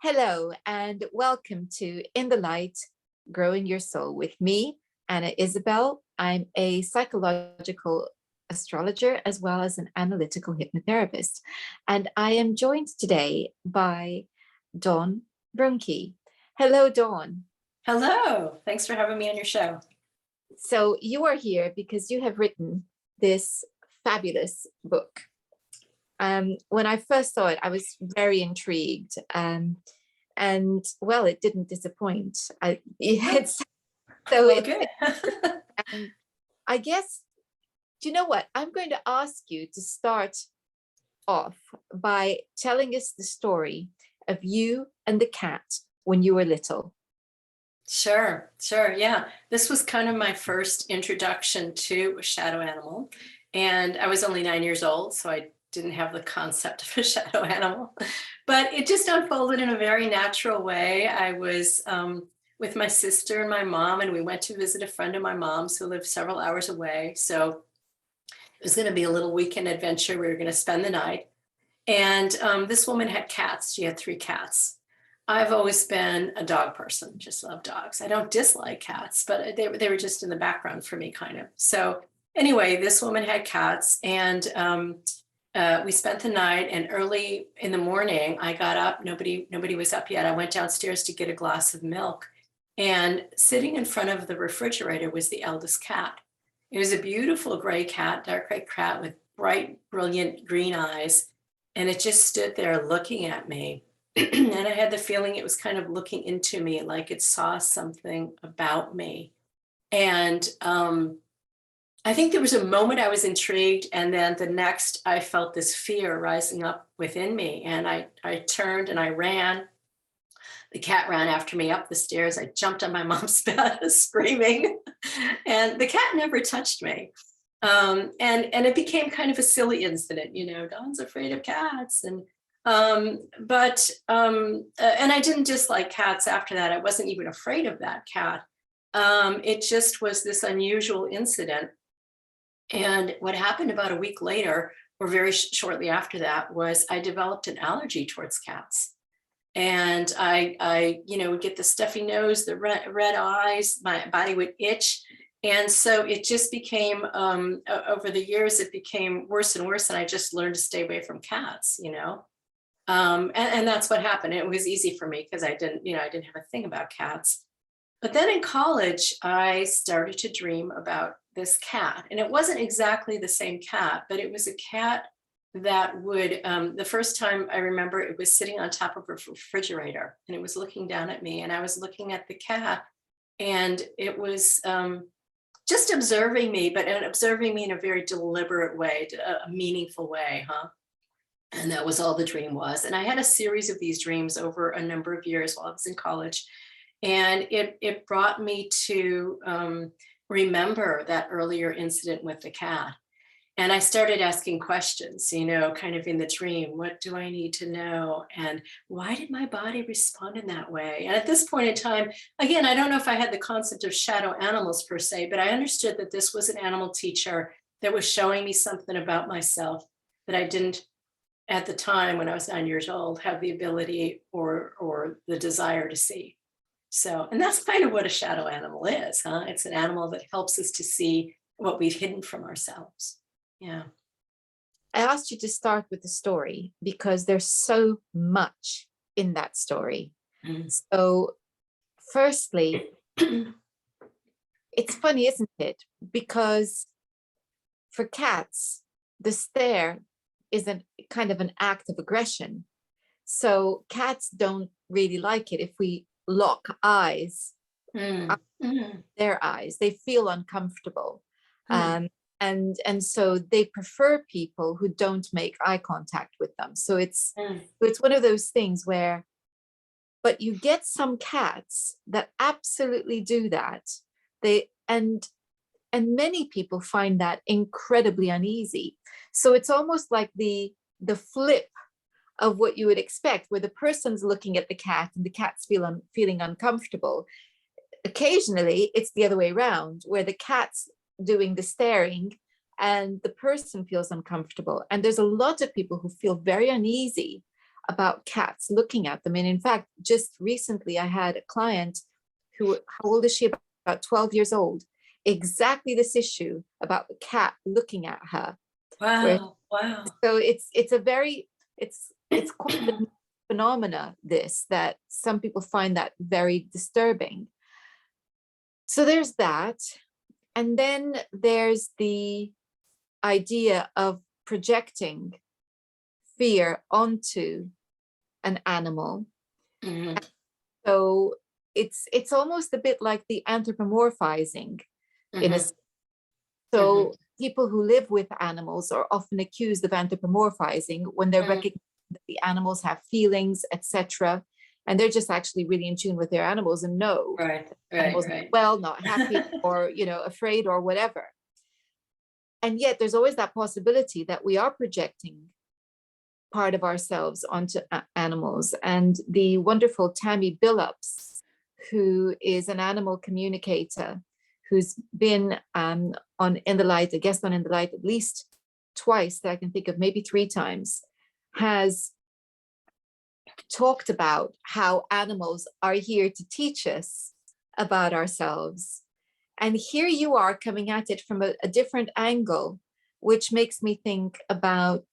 Hello, and welcome to In the Light, Growing Your Soul with me, Anna Isabel. I'm a psychological astrologer as well as an analytical hypnotherapist. And I am joined today by Dawn Brunke. Hello, Dawn. Hello, thanks for having me on your show. So you are here because you have written this fabulous book. When I first saw it, I was very intrigued. And well, it didn't disappoint. Good. And I guess, do you know what? I'm going to ask you to start off by telling us the story of you and the cat when you were little. Sure. Yeah. This was kind of my first introduction to a shadow animal. And I was only 9 years old, so I didn't have the concept of a shadow animal. But it just unfolded in a very natural way. I was with my sister and my mom, and we went to visit a friend of my mom's who lived several hours away. So it was going to be a little weekend adventure. We were going to spend the night. And this woman had cats. She had 3 cats. I've always been a dog person, just love dogs. I don't dislike cats, but they were just in the background for me, kind of. So anyway, this woman had cats, and we spent the night. And early in the morning, I got up. Nobody was up yet. I went downstairs to get a glass of milk, and sitting in front of the refrigerator was the eldest cat. It was a beautiful gray cat, dark gray cat with bright, brilliant green eyes, and it just stood there looking at me. And I had the feeling it was kind of looking into me, like it saw something about me. And I think there was a moment I was intrigued, and then the next I felt this fear rising up within me. And I turned and I ran. The cat ran after me up the stairs. I jumped on my mom's bed screaming, and the cat never touched me. And it became kind of a silly incident, Dawn's afraid of cats. And I didn't dislike cats after that. I wasn't even afraid of that cat. It just was this unusual incident. And what happened about a week later, or very shortly after that, was I developed an allergy towards cats. And I would get the stuffy nose, the red eyes, my body would itch. And so it just became, over the years, it became worse and worse. And I just learned to stay away from cats, and that's what happened. It was easy for me because I didn't have a thing about cats. But then in college, I started to dream about this cat. And it wasn't exactly the same cat, but it was a cat that would, the first time I remember, it was sitting on top of a refrigerator, and it was looking down at me, and I was looking at the cat, and it was just observing me, but observing me in a very deliberate way, a meaningful way, And that was all the dream was. And I had a series of these dreams over a number of years while I was in college. And it brought me to remember that earlier incident with the cat. And I started asking questions, kind of in the dream. What do I need to know? And why did my body respond in that way? And at this point in time, again, I don't know if I had the concept of shadow animals per se, but I understood that this was an animal teacher that was showing me something about myself that I didn't, at the time when I was 9 years old, have the ability or the desire to see. So, and that's kind of what a shadow animal is, It's an animal that helps us to see what we've hidden from ourselves. Yeah. I asked you to start with the story because there's so much in that story. Mm. So, firstly, it's funny, isn't it? Because for cats, the stare is a kind of an act of aggression. So cats don't really like it if we lock eyes, their eyes. They feel uncomfortable. And so they prefer people who don't make eye contact with them. So it's one of those things where, but you get some cats that absolutely do that. And many people find that incredibly uneasy. So it's almost like the flip of what you would expect, where the person's looking at the cat and the cat's feeling uncomfortable. Occasionally, it's the other way around, where the cat's doing the staring and the person feels uncomfortable. And there's a lot of people who feel very uneasy about cats, looking at them. And in fact, just recently I had a client who, how old is she? About 12 years old. Exactly this issue about the cat looking at her. Wow. Wow. So it's a very, it's quite a phenomena, this, that some people find that very disturbing. So there's that. And then there's the idea of projecting fear onto an animal. Mhm. So it's almost a bit like the anthropomorphizing in a Mhm. so people who live with animals are often accused of anthropomorphizing when they're Mhm. recognizing that the animals have feelings, etc. And they're just actually really in tune with their animals and know Right. Right. animals are Right. well, not happy, or afraid or whatever. And yet there's always that possibility that we are projecting part of ourselves onto animals. And the wonderful Tammy Billups, who is an animal communicator, who's been on In the Light, a guest on In the Light at least twice that I can think of, maybe 3 times, has talked about how animals are here to teach us about ourselves. And here you are coming at it from a different angle, which makes me think about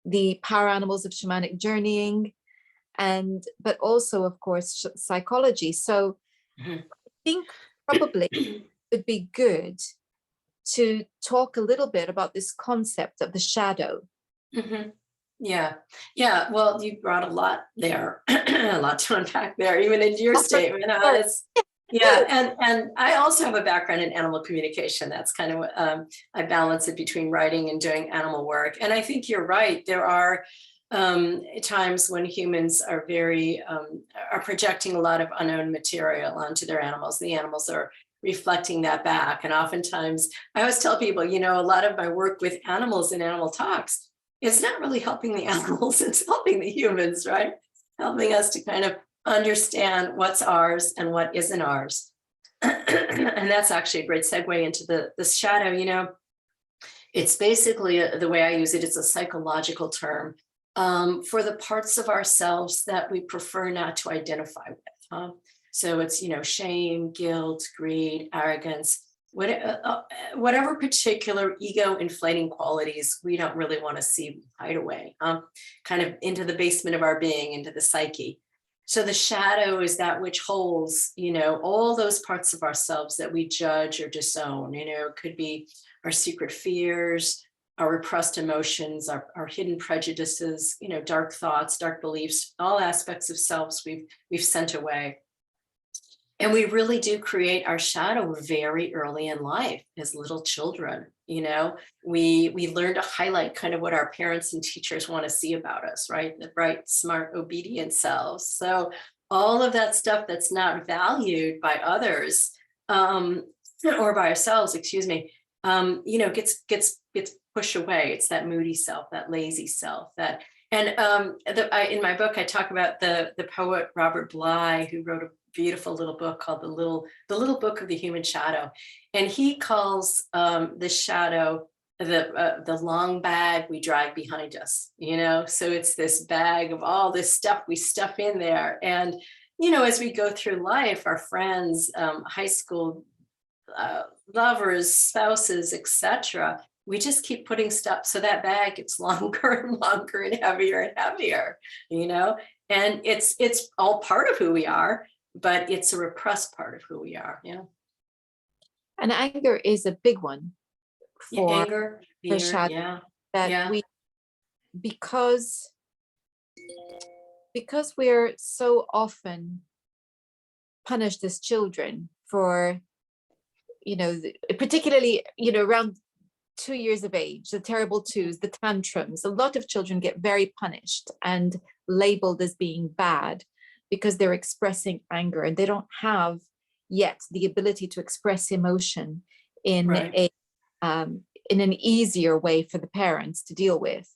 the power animals of shamanic journeying, and but also, of course, psychology. So Mhm. I think probably it would be good to talk a little bit about this concept of the shadow. Mhm. Yeah. Yeah. Well, you brought a lot there, a lot to unpack there, even in your statement. Sorry. It's, yeah. And I also have a background in animal communication. That's kind of what I balance it between writing and doing animal work. And I think you're right. There are times when humans are are projecting a lot of unknown material onto their animals. The animals are reflecting that back. And oftentimes I always tell people, a lot of my work with animals and animal talks, it's not really helping the animals, it's helping the humans, right? Helping us to kind of understand what's ours and what isn't ours. And that's actually a great segue into the shadow. It's basically the way I use it, it's a psychological term for the parts of ourselves that we prefer not to identify with. So it's, shame, guilt, greed, arrogance, whatever particular ego inflating qualities we don't really want to see hide away, kind of into the basement of our being, into the psyche. So the shadow is that which holds, all those parts of ourselves that we judge or disown. It could be our secret fears, our repressed emotions, our hidden prejudices, dark thoughts, dark beliefs, all aspects of selves we've sent away. And we really do create our shadow very early in life as little children. We learn to highlight kind of what our parents and teachers want to see about us, right? The bright, smart, obedient selves. So all of that stuff that's not valued by others, or by ourselves, excuse me, gets pushed away. It's that moody self, that lazy self, that. And in my book, I talk about the poet Robert Bly, who wrote a beautiful little book called the little book of the human shadow, and he calls the shadow the long bag we drag behind us. So it's this bag of all this stuff we stuff in there, and as we go through life, our friends, high school lovers, spouses, etc., we just keep putting stuff, so that bag gets longer and longer and heavier, and it's all part of who we are, but it's a repressed part of who we are. And anger is a big one Yeah, for anger, the fear, shadow, yeah, that yeah. we, because we're so often punished as children for, particularly, around 2 years of age, the terrible twos, the tantrums. A lot of children get very punished and labeled as being bad because they're expressing anger, and they don't have yet the ability to express emotion in Right. in an easier way for the parents to deal with.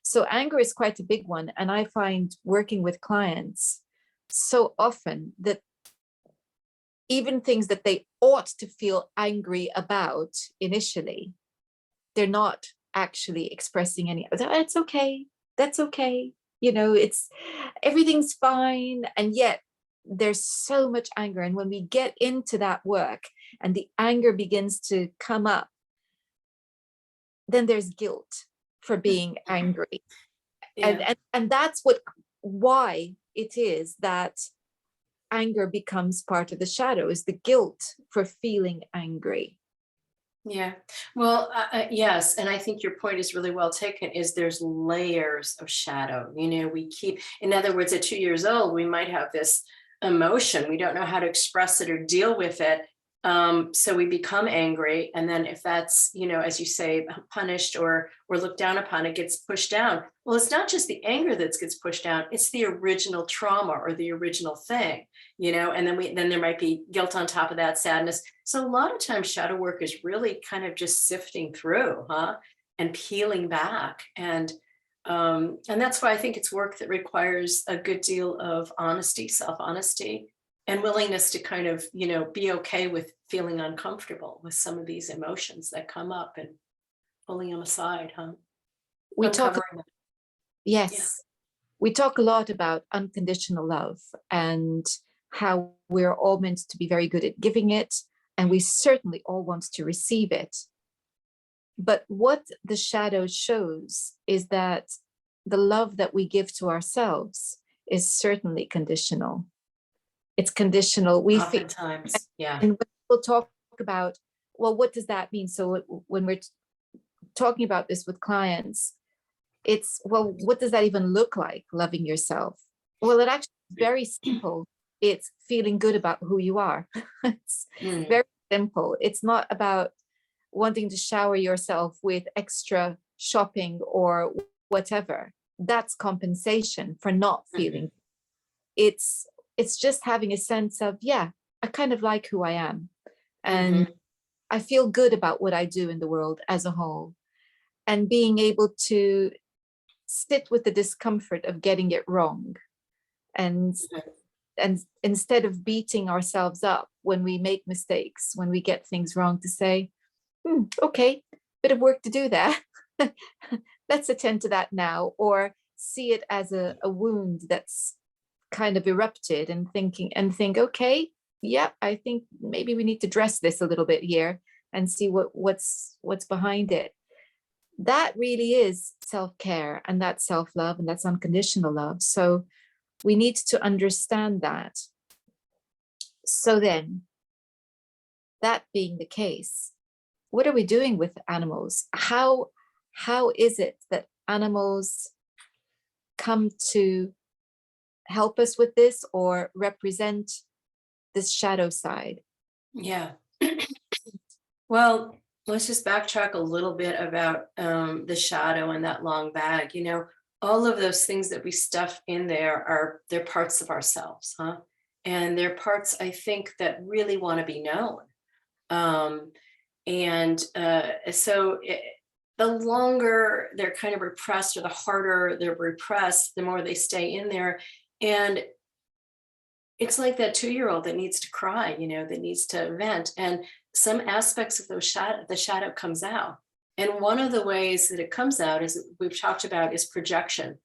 So anger is quite a big one. And I find working with clients so often that even things that they ought to feel angry about initially, they're not actually expressing any. That's okay. That's okay. it's everything's fine, and yet there's so much anger. And when we get into that work and the anger begins to come up, then there's guilt for being angry. And that's why it is that anger becomes part of the shadow, is the guilt for feeling angry. Yeah, well, yes, and I think your point is really well taken, is there's layers of shadow. We keep, in other words, at 2 years old, we might have this emotion. We don't know how to express it or deal with it. So we become angry. And then if that's, as you say, punished or looked down upon, it gets pushed down. Well, it's not just the anger that gets pushed down, it's the original trauma or the original thing, and then there might be guilt on top of that, sadness. So a lot of times shadow work is really kind of just sifting through, and peeling back. And that's why I think it's work that requires a good deal of honesty, self-honesty, and willingness to kind of, be okay with feeling uncomfortable with some of these emotions that come up and pulling them aside, We talk, Uncovering them. yes, we talk a lot about unconditional love and how we're all meant to be very good at giving it, and we certainly all want to receive it. But what the shadow shows is that the love that we give to ourselves is certainly conditional. It's conditional. We feel, Oftentimes, yeah. and when people talk about, well, what does that mean? So when we're talking about this with clients, it's, well, what does that even look like, loving yourself? Well, it actually is very simple. It's feeling good about who you are. It's very simple. It's not about wanting to shower yourself with extra shopping or whatever. That's compensation for not feeling. It's just having a sense of, yeah, I kind of like who I am. And I feel good about what I do in the world as a whole. And being able to sit with the discomfort of getting it wrong. And instead of beating ourselves up when we make mistakes, when we get things wrong, to say, okay, bit of work to do there. Let's attend to that now, or see it as a wound that's kind of erupted, and think, okay, yeah, I think maybe we need to dress this a little bit here and see what's behind it. That really is self-care, and that's self-love, and that's unconditional love. So we need to understand that. So then, that being the case, what are we doing with animals? How is it that animals come to help us with this or represent this shadow side? Yeah. Well, let's just backtrack a little bit about the shadow and that long bag. All of those things that we stuff in there they're parts of ourselves, and they're parts, I think, that really want to be known. The longer they're kind of repressed, or the harder they're repressed, the more they stay in there. And it's like that 2-year-old that needs to cry, that needs to vent. And some aspects of the shadow comes out. And one of the ways that it comes out, is we've talked about, is projection.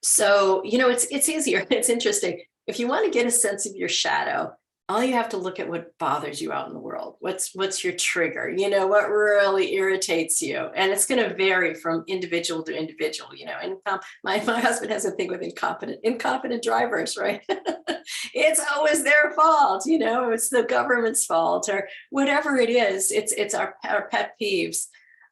So, it's easier. It's interesting. If you want to get a sense of your shadow, all you have to look at what bothers you out in the world. What's your trigger? What really irritates you? And it's going to vary from individual to individual, and my husband has a thing with incompetent drivers, right? It's always their fault, it's the government's fault, or whatever it is. It's our pet peeves.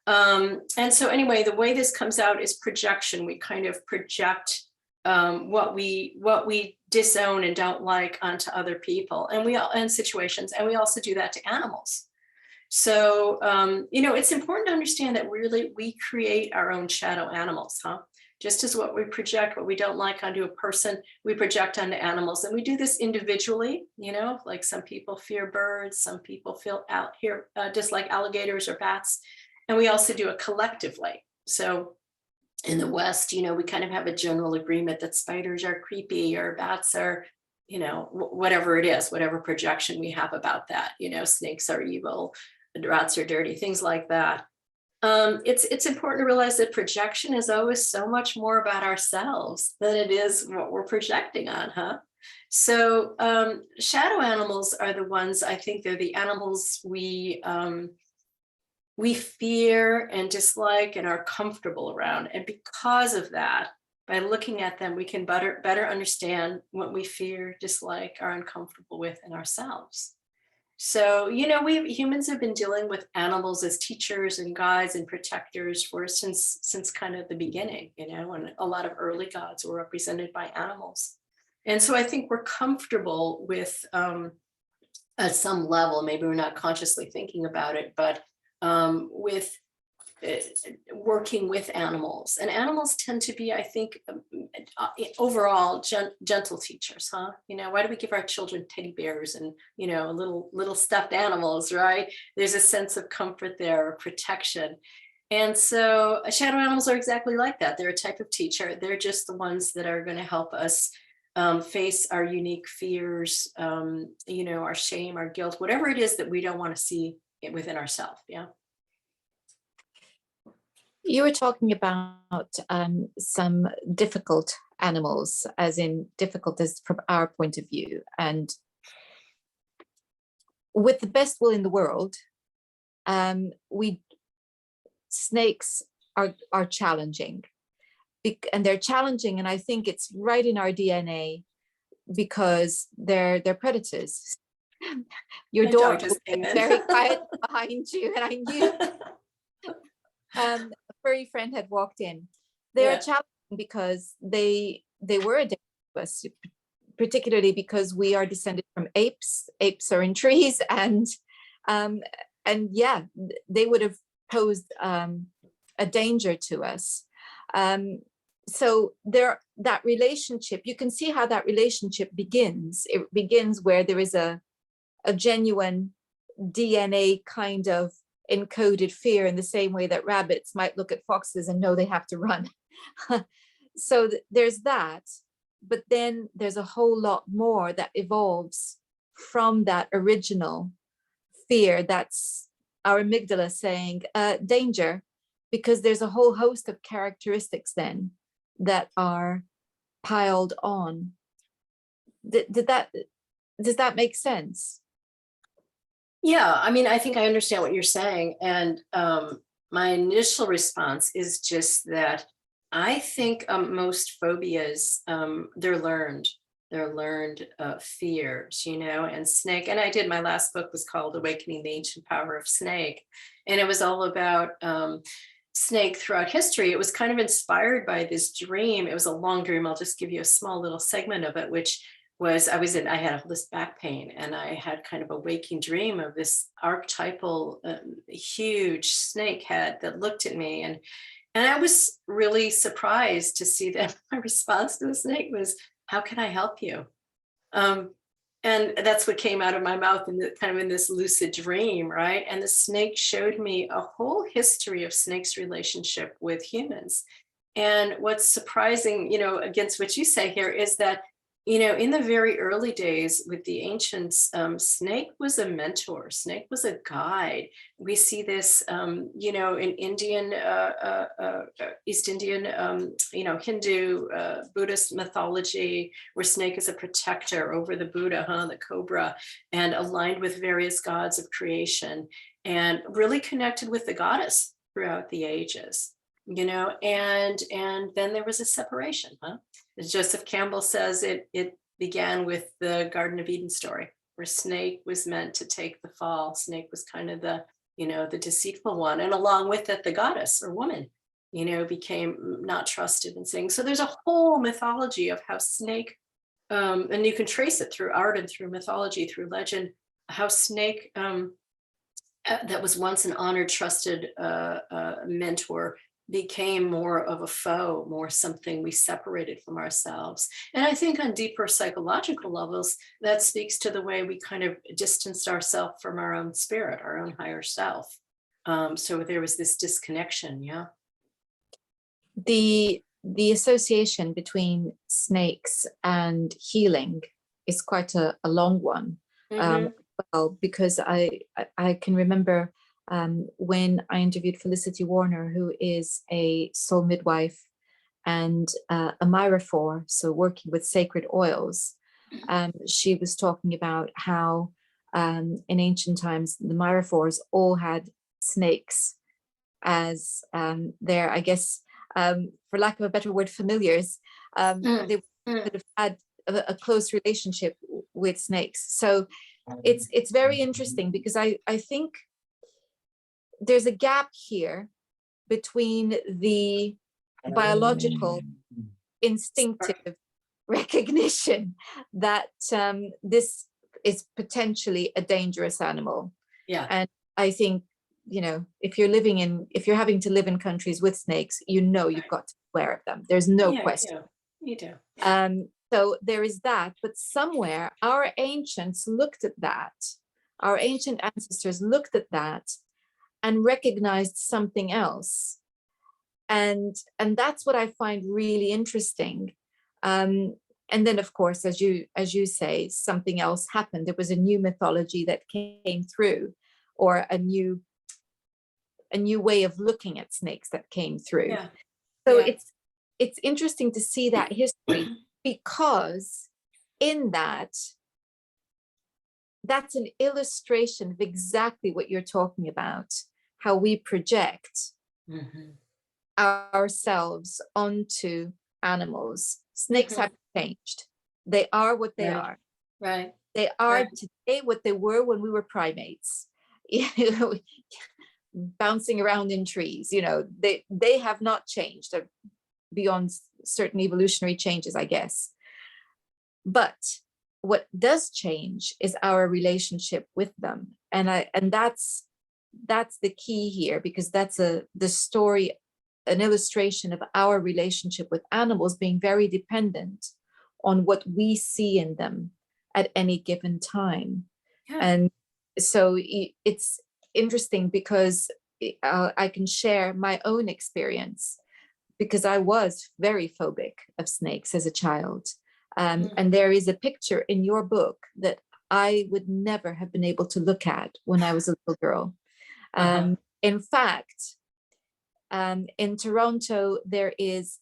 And so anyway, the way this comes out is projection. We kind of project what we disown and don't like onto other people, and situations, and we also do that to animals. So it's important to understand that really we create our own shadow animals, just as what we project, what we don't like onto a person, we project onto animals. And we do this individually, like some people fear birds, some people dislike alligators or bats, and we also do it collectively. So in the West, we kind of have a general agreement that spiders are creepy, or bats are, whatever it is, whatever projection we have about that, snakes are evil, rats are dirty, things like that. It's important to realize that projection is always so much more about ourselves than it is what we're projecting on, huh? So shadow animals are the ones, I think they're the animals we fear and dislike and are comfortable around. And because of that, by looking at them, we can better understand what we fear, dislike, are uncomfortable with in ourselves. So, we humans have been dealing with animals as teachers and guides and protectors for since kind of the beginning, when a lot of early gods were represented by animals. And so I think we're comfortable with, at some level, maybe we're not consciously thinking about it, but with working with animals. And animals tend to be, I think, overall gentle teachers, huh? Why do we give our children teddy bears and, little stuffed animals, right? There's a sense of comfort there, protection. And so shadow animals are exactly like that. They're a type of teacher. They're just the ones that are going to help us face our unique fears, our shame, our guilt, whatever it is that we don't want to see within ourselves. Yeah. You were talking about some difficult animals, as in difficult as from our point of view. And with the best will in the world, snakes are challenging. And they're challenging, and I think it's right in our DNA because they're predators. Your dog was very quiet behind you, and I knew a furry friend had walked in. They're challenging because they were a danger to us, particularly because we are descended from apes. Apes are in trees, and yeah, they would have posed a danger to us. So that relationship, you can see how that relationship begins. It begins where there is a genuine DNA kind of encoded fear, in the same way that rabbits might look at foxes and know they have to run. So there's that, but then there's a whole lot more that evolves from that original fear. That's our amygdala saying danger, because there's a whole host of characteristics then that are piled on. Does that make sense? Yeah, I mean, I think I understand what you're saying. And my initial response is just that I think most phobias, they're learned fears, and snake. And my last book was called Awakening the Ancient Power of Snake. And it was all about snake throughout history. It was kind of inspired by this dream. It was a long dream. I'll just give you a small little segment of it, which was I had all this back pain, and I had kind of a waking dream of this archetypal huge snake head that looked at me. And I was really surprised to see that my response to the snake was, how can I help you? And that's what came out of my mouth in this lucid dream, right? And the snake showed me a whole history of snakes' relationship with humans. And what's surprising, against what you say here, is that in the very early days with the ancients, snake was a mentor, snake was a guide. We see this, in Indian, East Indian, Hindu, Buddhist mythology, where snake is a protector over the Buddha, the cobra, and aligned with various gods of creation, and really connected with the goddess throughout the ages. And then there was a separation, As Joseph Campbell says, it began with the Garden of Eden story, where snake was meant to take the fall. Snake was kind of the deceitful one. And along with it, the goddess or woman, became not trusted and things. So there's a whole mythology of how snake, and you can trace it through art and through mythology, through legend, how snake, that was once an honored, trusted mentor, became more of a foe, more something we separated from ourselves. And I think on deeper psychological levels, that speaks to the way we kind of distanced ourselves from our own spirit, our own higher self. So there was this disconnection, yeah. The association between snakes and healing is quite a long one. Mm-hmm. Well, because I can remember when I interviewed Felicity Warner, who is a soul midwife and a myrophore, so working with sacred oils. She was talking about how in ancient times, the myrophores all had snakes as their, I guess, for lack of a better word, familiars. They would have had a close relationship with snakes. So it's very interesting because I think there's a gap here between the biological instinctive recognition that this is potentially a dangerous animal. Yeah. And I think, you know, if you're having to live in countries with snakes, you know, you've got to be aware of them. There's no question. You do. So there is that, but somewhere our ancients looked at that, our ancient ancestors looked at that and recognized something else. And that's what I find really interesting. And then, of course, as you say, something else happened. There was a new mythology that came through, or a new way of looking at snakes that came through. Yeah. So it's interesting to see that history, because in that's an illustration of exactly what you're talking about, how we project ourselves onto animals. Snakes have changed. They are what they are. Right. They are today what they were when we were primates, you know, bouncing around in trees. You know, they have not changed beyond certain evolutionary changes, I guess. But what does change is our relationship with them, and that's the key here, because that's the story, an illustration of our relationship with animals being very dependent on what we see in them at any given time. And so it's interesting because I can share my own experience, because I was very phobic of snakes as a child. And there is a picture in your book that I would never have been able to look at when I was a little girl. In fact, in Toronto, there is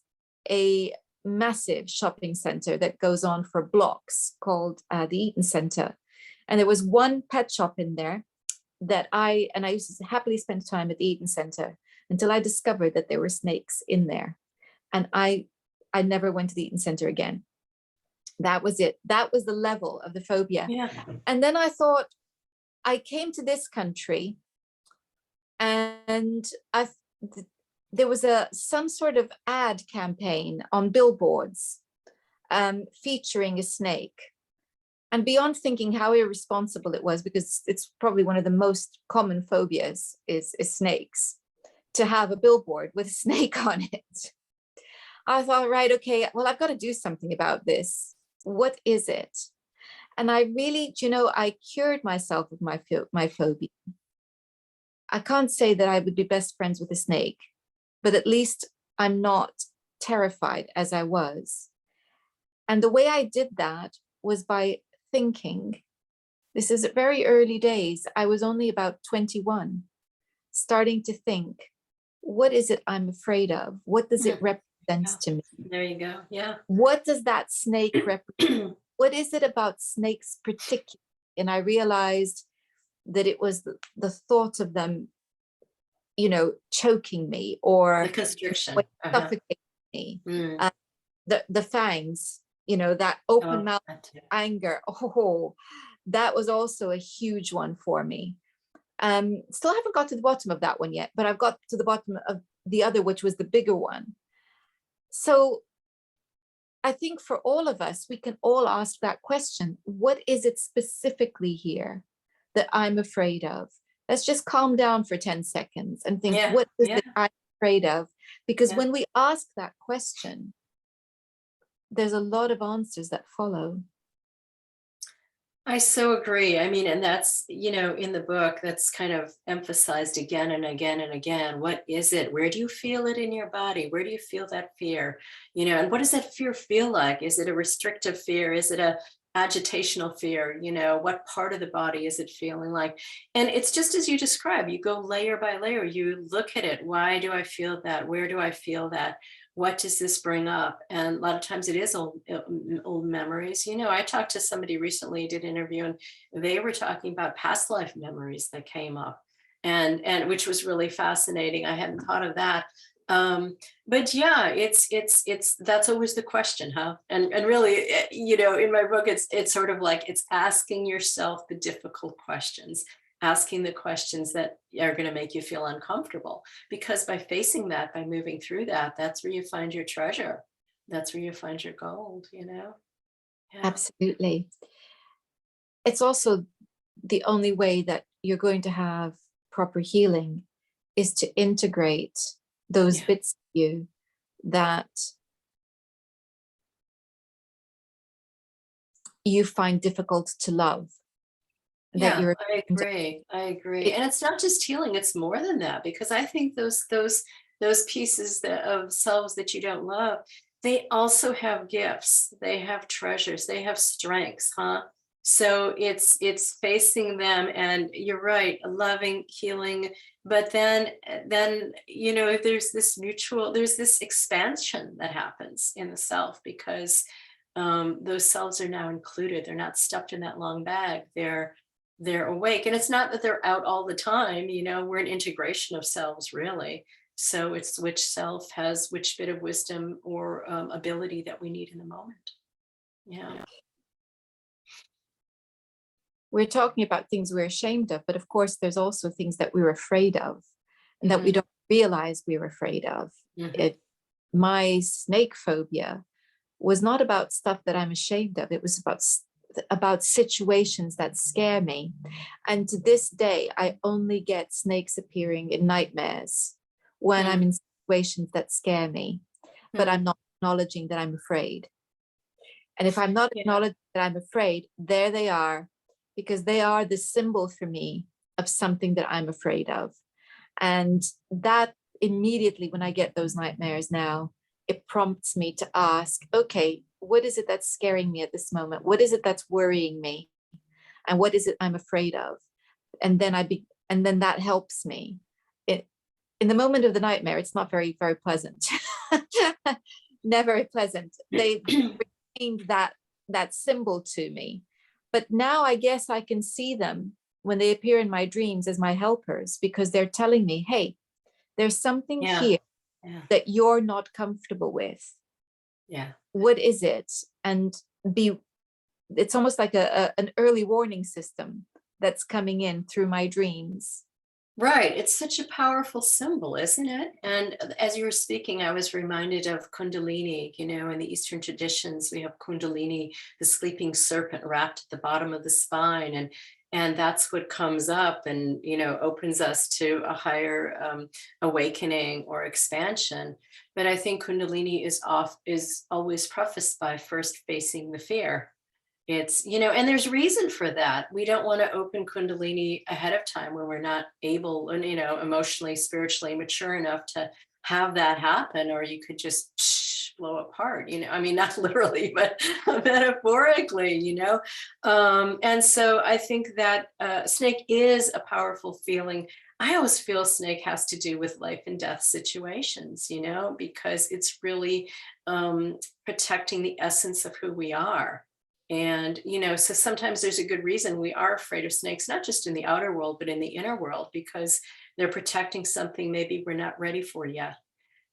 a massive shopping center that goes on for blocks called the Eaton Center. And there was one pet shop in there that I used to happily spend time at the Eaton Center until I discovered that there were snakes in there. And I never went to the Eaton Center again. That was it. That was the level of the phobia. And then I thought, I came to this country and there was some sort of ad campaign on billboards featuring a snake. And beyond thinking how irresponsible it was, because it's probably one of the most common phobias is snakes, to have a billboard with a snake on it. I thought, right, okay, well, I've got to do something about this. What is it? And I really, I cured myself of my phobia. I can't say that I would be best friends with a snake, but at least I'm not terrified as I was. And the way I did that was by thinking. This is at very early days. I was only about 21, starting to think, what is it I'm afraid of? What does it represent to me? There you go. Yeah. What does that snake represent? What is it about snakes particularly? And I realized that it was the thought of them, choking me, or the constriction, suffocating me. The fangs, that open mouth anger. Oh, that was also a huge one for me. Still haven't got to the bottom of that one yet, but I've got to the bottom of the other, which was the bigger one. So I think for all of us, we can all ask that question. What is it specifically here that I'm afraid of? Let's just calm down for 10 seconds and think, what is it I'm afraid of? Because when we ask that question, there's a lot of answers that follow. I so agree. I mean, and that's, in the book, that's kind of emphasized again and again and again. What is it? Where do you feel it in your body? Where do you feel that fear? And what does that fear feel like? Is it a restrictive fear? Is it a agitational fear, what part of the body is it feeling like? And it's just as you describe, you go layer by layer, you look at it. Why do I feel that? Where do I feel that? What does this bring up? And a lot of times it is old memories. I talked to somebody recently, did an interview, and they were talking about past life memories that came up, and which was really fascinating. I hadn't thought of that. But yeah, it's that's always the question, huh? And really, in my book, it's sort of like it's asking yourself the difficult questions, asking the questions that are going to make you feel uncomfortable, because by facing that, by moving through that, that's where you find your treasure. That's where you find your gold, Yeah. Absolutely. It's also the only way that you're going to have proper healing is to integrate those Yeah. bits of you that you find difficult to love. That Yeah, you're I agree. I agree. And it's not just healing, it's more than that, because I think those pieces of selves that you don't love, they also have gifts, they have treasures, they have strengths, huh? So it's facing them, and you're right, loving, healing, but then there's this expansion that happens in the self, because those selves are now included. They're not stuffed in that long bag. They're awake, and it's not that they're out all the time. We're an integration of selves, really. So it's which self has which bit of wisdom or ability that we need in the moment. Yeah. we're talking about things we're ashamed of, but of course there's also things that we're afraid of and that we don't realize we're afraid of. My snake phobia was not about stuff that I'm ashamed of. It was about situations that scare me. And to this day, I only get snakes appearing in nightmares when I'm in situations that scare me, but I'm not acknowledging that I'm afraid. And if I'm not acknowledging that I'm afraid, there they are, because they are the symbol for me of something that I'm afraid of. And that immediately, when I get those nightmares now, it prompts me to ask, okay, what is it that's scaring me at this moment? What is it that's worrying me? And what is it I'm afraid of? And then and then that helps me. In the moment of the nightmare, it's not very, very pleasant. Never very pleasant. They retained that symbol to me. But now I guess I can see them when they appear in my dreams as my helpers, because they're telling me, hey, there's something here that you're not comfortable with. Yeah. What is it? And it's almost like an early warning system that's coming in through my dreams. Right. It's such a powerful symbol, isn't it? And as you were speaking, I was reminded of Kundalini. In the Eastern traditions, we have Kundalini, the sleeping serpent wrapped at the bottom of the spine. And that's what comes up and, opens us to a higher awakening or expansion. But I think Kundalini is always prefaced by first facing the fear. It's, and there's reason for that. We don't want to open Kundalini ahead of time when we're not able and, emotionally, spiritually mature enough to have that happen, or you could just blow apart, I mean, not literally, but metaphorically, and so I think that snake is a powerful feeling. I always feel snake has to do with life and death situations, because it's really protecting the essence of who we are. And, so sometimes there's a good reason we are afraid of snakes, not just in the outer world, but in the inner world, because they're protecting something maybe we're not ready for yet.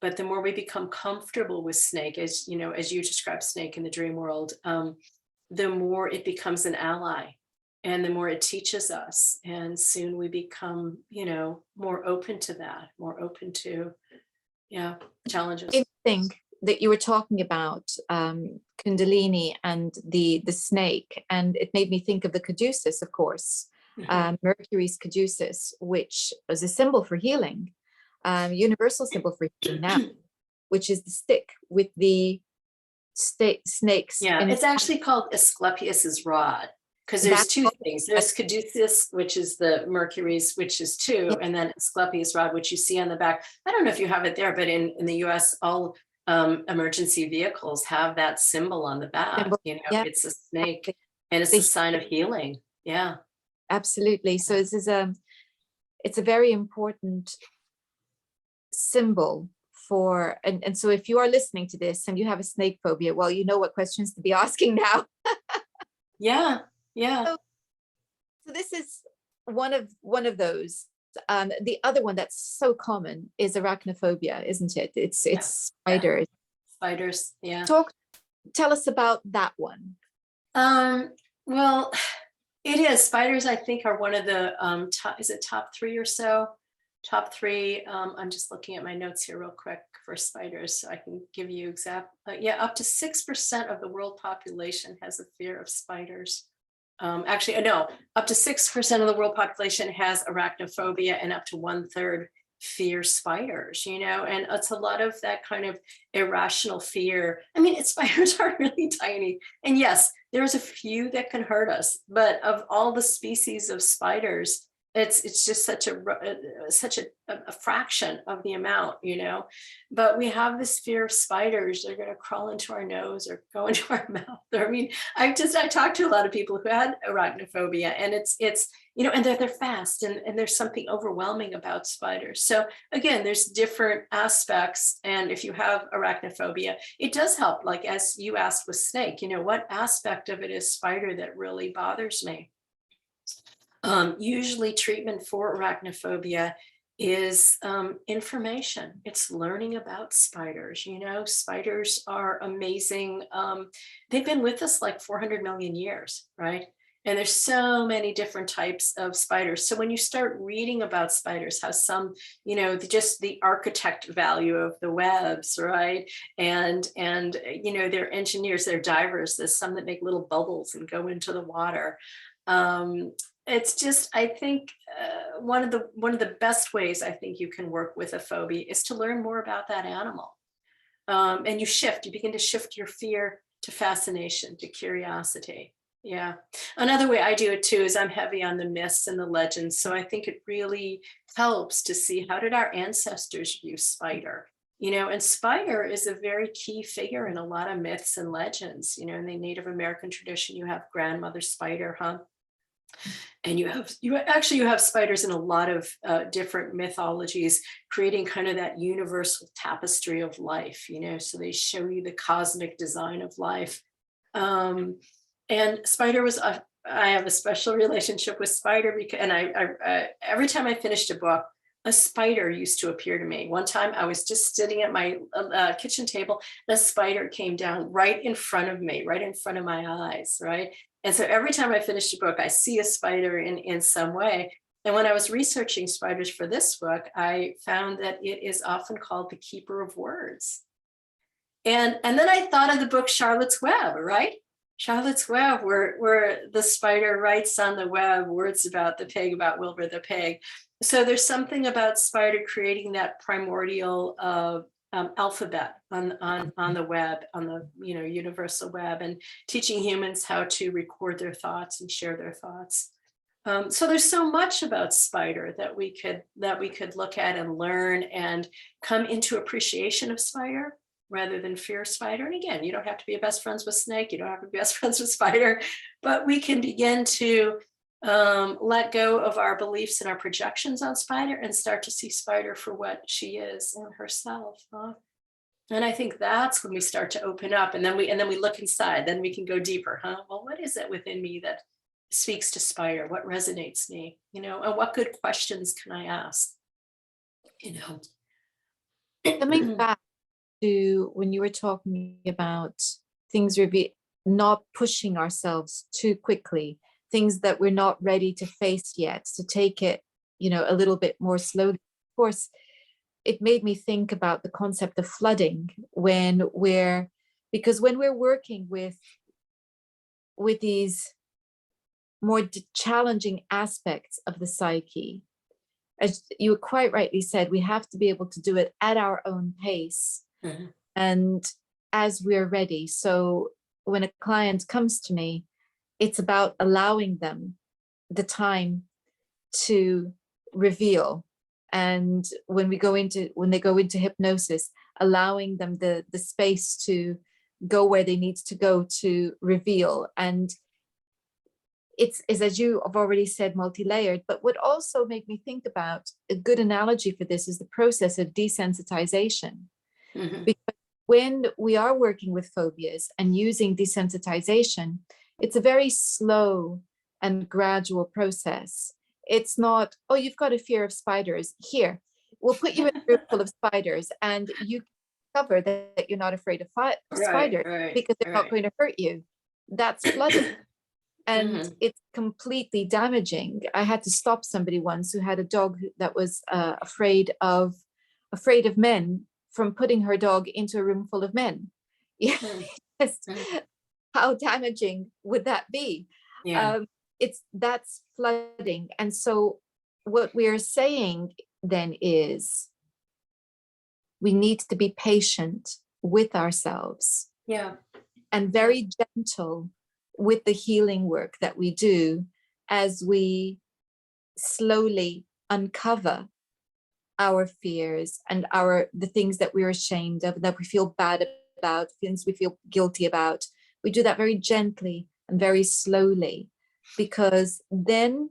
But the more we become comfortable with snake, as you describe snake in the dream world, the more it becomes an ally, and the more it teaches us. And soon we become, more open to that, more open to, challenges. Interesting that you were talking about Kundalini and the snake, and it made me think of the caduceus, of course, Mercury's caduceus, which was a symbol for healing, universal symbol for healing now, which is the stick with the snakes. Yeah, it's actually called Asclepius's rod, because there's two things. There's caduceus, which is the Mercury's, which is two, and then Asclepius rod, which you see on the back. I don't know if you have it there, but in the US, all emergency vehicles have that symbol on the back. It's a snake And it's They a sign of healing. Yeah. absolutely. So this is it's a very important symbol for, and so if you are listening to this and you have a snake phobia, well, you know what questions to be asking now. Yeah. Yeah. So this is one of those. The other one that's so common is arachnophobia, isn't it? It's Yeah. spiders. Spiders. Yeah. Tell us about that one. Well, it is. Spiders, I think, are one of the top, is it top three or so? Top three. I'm just looking at my notes here real quick for spiders, so I can give you exact. Yeah, up to 6% of the world population has a fear of spiders. Actually, no, up to 6% of the world population has arachnophobia, and up to 1/3 fear spiders, and it's a lot of that kind of irrational fear. I mean, spiders are really tiny. And yes, there's a few that can hurt us, but of all the species of spiders, it's just such a fraction of the amount, but we have this fear of spiders. They're going to crawl into our nose or go into our mouth. I mean, I talked to a lot of people who had arachnophobia, and it's and they're fast, and there's something overwhelming about spiders. So again, there's different aspects, and if you have arachnophobia, it does help. Like as you asked with snake, what aspect of it is spider that really bothers me? Usually treatment for arachnophobia is information. It's learning about spiders. Spiders are amazing. They've been with us like 400 million years, right? And there's so many different types of spiders. So when you start reading about spiders, how some, just the architect value of the webs, right? And they're engineers, they're divers. There's some that make little bubbles and go into the water. It's just, I think one of the best ways I think you can work with a phobia is to learn more about that animal. And you begin to shift your fear to fascination, to curiosity. Yeah. Another way I do it too is I'm heavy on the myths and the legends. So I think it really helps to see, how did our ancestors view spider? And spider is a very key figure in a lot of myths and legends. In the Native American tradition, you have grandmother spider, huh? And you have spiders in a lot of different mythologies, creating kind of that universal tapestry of life, so they show you the cosmic design of life. And spider was, I have a special relationship with spider, because, and I every time I finished a book, a spider used to appear to me. One time I was just sitting at my kitchen table, and a spider came down right in front of me, right in front of my eyes, right? And so every time I finished a book, I see a spider in some way. And when I was researching spiders for this book, I found that it is often called the keeper of words. And then I thought of the book Charlotte's Web, right? Charlotte's Web, where the spider writes on the web words about the pig, about Wilbur the pig. So there's something about spider creating that primordial alphabet on the web, on the universal web, and teaching humans how to record their thoughts and share their thoughts. So there's so much about spider that we could look at and learn, and come into appreciation of spider rather than fear spider. And again, you don't have to be best friends with snake, you don't have to be best friends with spider, but we can begin to let go of our beliefs and our projections on spider, and start to see spider for what she is in herself. And I think that's when we start to open up, and then we look inside. Then we can go deeper, huh? Well, what is it within me that speaks to spider? What resonates me? And what good questions can I ask? Coming back to when you were talking about things not pushing ourselves too quickly, things that we're not ready to face yet, to take it, a little bit more slowly. Of course, it made me think about the concept of flooding because when we're working with these more challenging aspects of the psyche, as you quite rightly said, we have to be able to do it at our own pace. Mm-hmm. And as we're ready. So when a client comes to me, it's about allowing them the time to reveal. And when they go into hypnosis, allowing them the space to go where they need to go to reveal. And it's is, as you have already said, multi-layered. But what also made me think about a good analogy for this is the process of desensitization. Mhm. Because when we are working with phobias and using desensitization, it's a very slow and gradual process. It's not, oh, you've got a fear of spiders. Here, we'll put you in a room full of spiders and you discover that you're not afraid of Right, spiders right, because they're not right. going to hurt you. That's flooding. And Mhm. it's completely damaging. I had to stop somebody once who had a dog that was afraid of men, from putting her dog into a room full of men. Yes, Mm, mm. how damaging would that be? Yeah, Um, it's that's flooding. And so what we are saying then is we need to be patient with ourselves yeah, and yeah. very gentle with the healing work that we do as we slowly uncover our fears and the things that we're ashamed of, that we feel bad about, things we feel guilty about. We do that very gently and very slowly, because then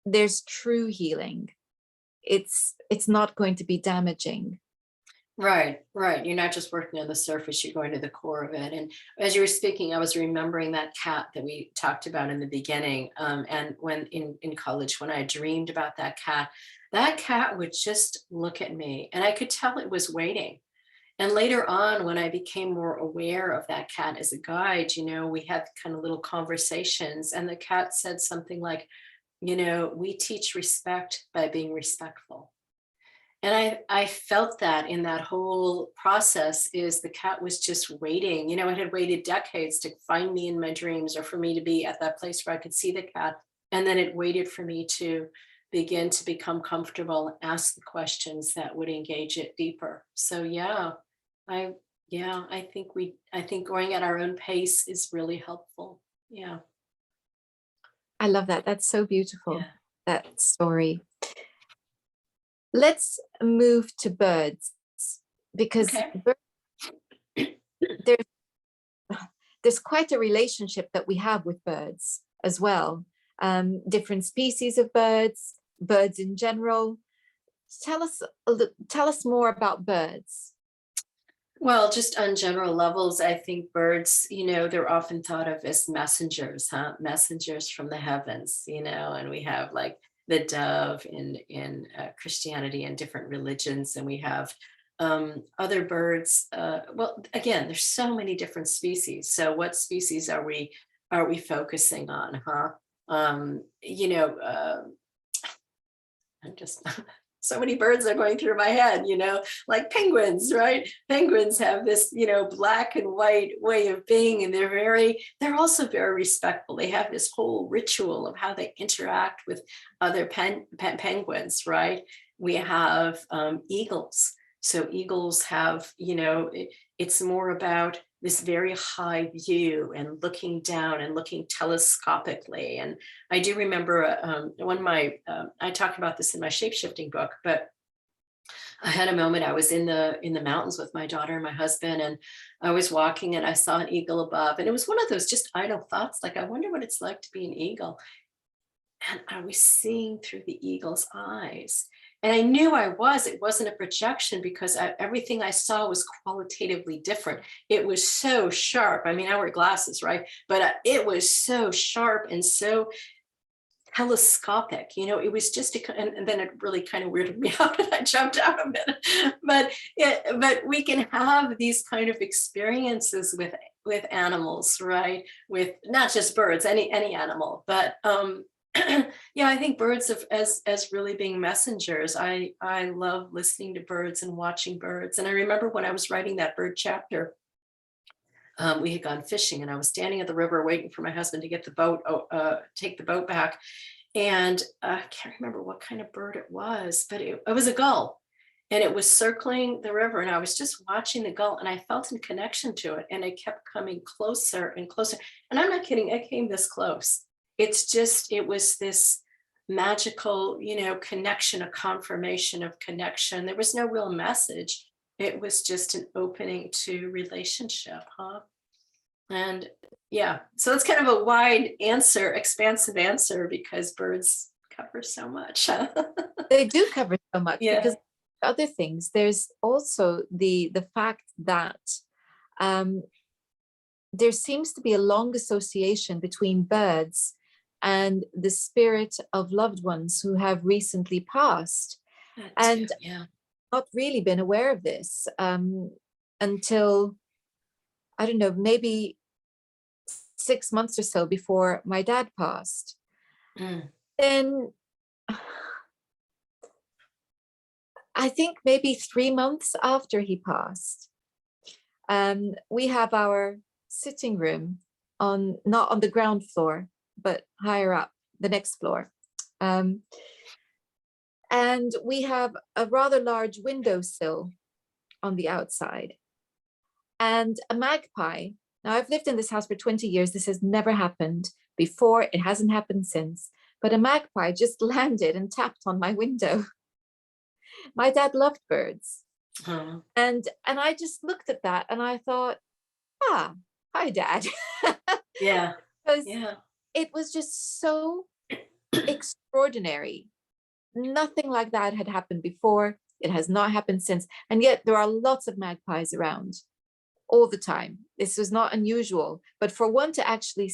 there's true healing. It's not going to be damaging. Right, right. You're not just working on the surface, you're going to the core of it. And as you were speaking, I was remembering that cat that we talked about in the beginning. And when in college, when I dreamed about that cat would just look at me and I could tell it was waiting. And later on, when I became more aware of that cat as a guide, we had kind of little conversations, and the cat said something like, we teach respect by being respectful. And I felt that in that whole process is the cat was just waiting. It had waited decades to find me in my dreams, or for me to be at that place where I could see the cat. And then it waited for me to begin to become comfortable, ask the questions that would engage it deeper. So I I think going at our own pace is really helpful. Yeah. I love that. That's so beautiful, Yeah. that story. Let's move to birds, because Okay. there's there's quite a relationship that we have with birds as well. Different species of birds, birds in general. Tell us more about birds. Well, just on general levels, I think birds, they're often thought of as messengers, huh? Messengers from the heavens, and we have like the dove in Christianity and different religions, and we have other birds. Well, again, there's so many different species. So, what species are we focusing on, huh? I'm just so many birds are going through my head, like penguins, right? Penguins have this, black and white way of being, and they're also very respectful. They have this whole ritual of how they interact with other penguins, right? We have eagles. So eagles have, it's more about this very high view and looking down and looking telescopically. And I do remember one of I talk about this in my shapeshifting book, but I had a moment. I was in the mountains with my daughter and my husband, and I was walking and I saw an eagle above. And it was one of those just idle thoughts, like, I wonder what it's like to be an eagle. And I was seeing through the eagle's eyes. And I knew it wasn't a projection, because everything I saw was qualitatively different. It was so sharp. I mean, I wear glasses, right? But it was so sharp and so telescopic. It was just and then it really kind of weirded me out, and I jumped out of it. But we can have these kind of experiences with animals, right? With not just birds, any animal. But yeah, I think birds as really being messengers. I love listening to birds and watching birds. And I remember when I was writing that bird chapter, we had gone fishing, and I was standing at the river waiting for my husband to get the boat, take the boat back. And I can't remember what kind of bird it was, but it was a gull, and it was circling the river. And I was just watching the gull, and I felt in connection to it, and it kept coming closer and closer. And I'm not kidding, it came this close. It was this magical, connection, a confirmation of connection. There was no real message. It was just an opening to relationship, huh? And Yeah. So it's kind of a wide answer, expansive answer, because birds cover so much. They do cover so much Yeah. because other things. There's also the fact that um, there seems to be a long association between birds and the spirit of loved ones who have recently passed. That too. And Yeah. not really been aware of this until, I don't know, maybe 6 months or so before my dad passed. Mm. Then I think maybe 3 months after he passed, we have our sitting room on, not on the ground floor, but higher up, the next floor. Um, and we have a rather large windowsill on the outside and a magpie. Now, I've lived in this house for 20 years. This has never happened before. It hasn't happened since. But a magpie just landed and tapped on my window. My dad loved birds. Oh, And I just looked at that and I thought, ah, hi, Dad. yeah. Because Yeah. it was just so extraordinary. Nothing like that had happened before. It has not happened since. And yet there are lots of magpies around all the time. This was not unusual. But for one to actually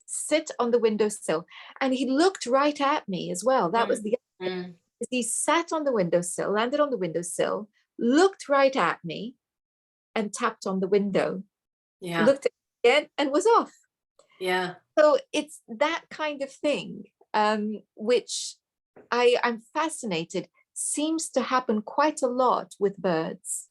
sit on the windowsill, and he looked right at me as well. That was Mm. the, Mm. he sat on the windowsill, landed on the windowsill, looked right at me and tapped on the window, Yeah. looked at it again and was off. Yeah. So it's that kind of thing, which I'm fascinated, seems to happen quite a lot with birds.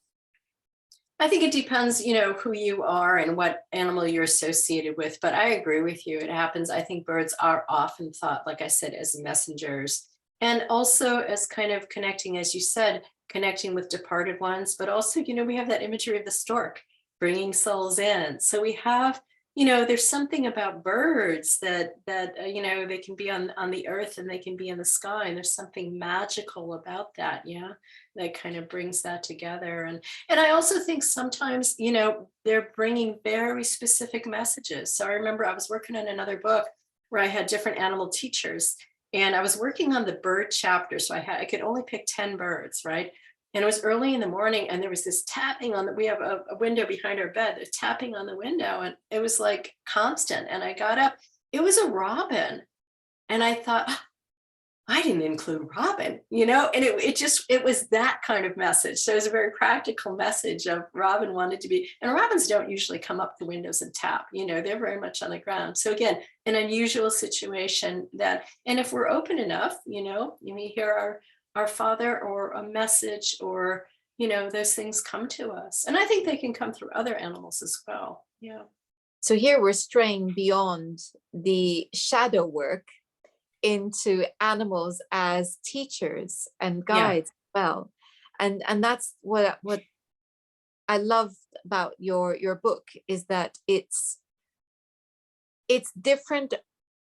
I think it depends, who you are and what animal you're associated with. But I agree with you. It happens. I think birds are often thought, like I said, as messengers, and also as kind of connecting, as you said, connecting with departed ones. But also, we have that imagery of the stork bringing souls in. So we have, there's something about birds that they can be on the earth and they can be in the sky, and there's something magical about that. Yeah, that kind of brings that together. And I also think sometimes, they're bringing very specific messages. So I remember I was working on another book where I had different animal teachers, and I was working on the bird chapter. So I could only pick 10 birds, right? And it was early in the morning, and there was this tapping on we have a window behind our bed, the tapping on the window, and it was like constant. And I got up, it was a robin. And I thought, "Ah, I didn't include Robin, and it was that kind of message. So it was a very practical message of Robin wanted to be, and Robins don't usually come up the windows and tap, they're very much on the ground. So again, an unusual situation and if we're open enough, you may hear our father or a message, or, those things come to us. And I think they can come through other animals as well. Yeah. So here we're straying beyond the shadow work into animals as teachers and Yeah. guides as well. And that's what I love about your book, is that it's different.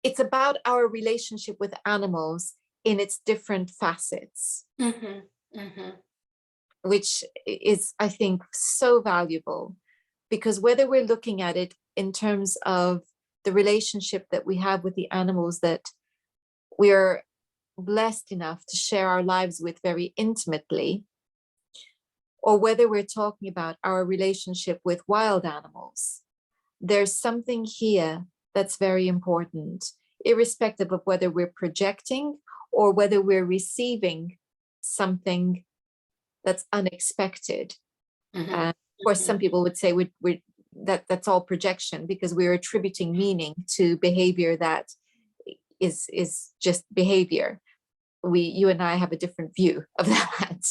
It's about our relationship with animals in its different facets, Hmm. Hmm. which is, I think, so valuable, because whether we're looking at it in terms of the relationship that we have with the animals that we're blessed enough to share our lives with very intimately, or whether we're talking about our relationship with wild animals, there's something here that's very important, irrespective of whether we're projecting or whether we're receiving something that's unexpected. Hmm. Of course, some people would say that's all projection, because we're attributing meaning to behavior that is just behavior. You and I have a different view of that.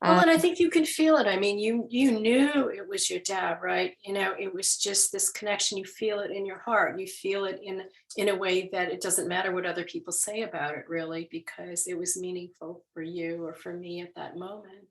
Well, Um, and I think you can feel it. I mean, you knew it was your dad, right? It was just this connection. You feel it in your heart. You feel it in a way that it doesn't matter what other people say about it, really, because it was meaningful for you or for me at that moment.